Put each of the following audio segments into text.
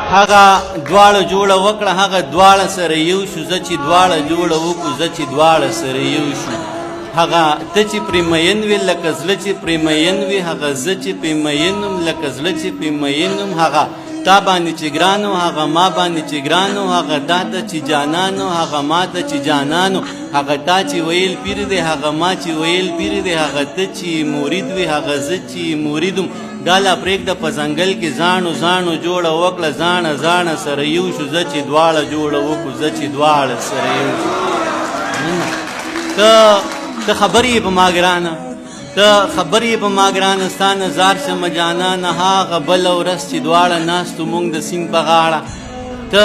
هغه دواړه جوړه وکړه هغه دواړه سره یو شو زه چې دواړه جوړه وکړو زه چې دواړه سره یو شو هغه ته چې پرې مین وې لکه زړه چې پرې مین وې هغه زه چې پرې مین وم لکه زړه چې پرې مین وم هغه تا باندې چې ګران و هغه ما باندې چې ګران و هغه تا ته چې جانان و هغه ما ته چې جانان و هغه تا چې ویل پیر دی هغه ما چې ویل پیر دی هغه ته چې مرید وې هغه زه چې مرید وم دا لا پرېږده په ځنګل کې زاڼو زاڼو جوړه وکړه زاڼه زاڼه سره یو شو زه چې دواړه جوړه وکړو زه چې دواړه سره یو شو ته خبرې یې په ما ګرانه ته خبرې یې په ما ګرانه ستا نظار شمه جانانه هغه بله ورځ چې دواړه ناستو مونږ د سیند په غاړه ته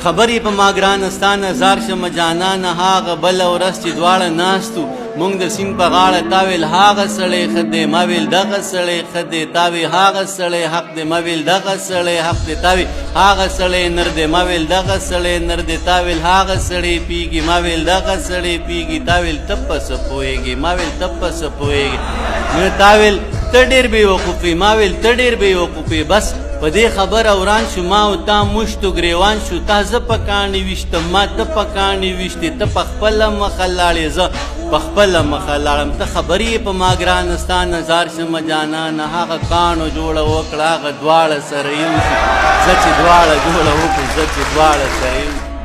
خبرې په ما ګرانه ستا نظار شمه جانانه هغه بله ورځ چې دواړه ناستو مونږ د سیند په غاړه تا ویل هغه سړی ښه دی ما ویل دغه سړی ښه دی تا وی هغه سړی حق دی ما ویل دغه سړی حق دی تا وی هغه سړی نر دی ما ویل دغه سړی نر دی تا ویل هغه سړی پیږي ما ویل دغه سړی پیږي تا ویل ته په څه پوهېږې ما ویل ته په څه پوهېږې تا ویل ته ډېر بېوقوفې ما ویل ته ډېر بېوقوفې بس په دې خبره وران شو ما او تا مشتو ګریوان شو تا زه په کاڼي ویشتم ما ته په کاڼي ویشتې ته په خپله مخه لاړې زه په خپله مخه لاړم ته خبرې په ما ګرانه ستا نظار شمه جانانه هغه کاڼو جوړه وکړه هغه دواړه سره یو شو زه چې دواړه جوړه وکړو زه چې دواړه سره یو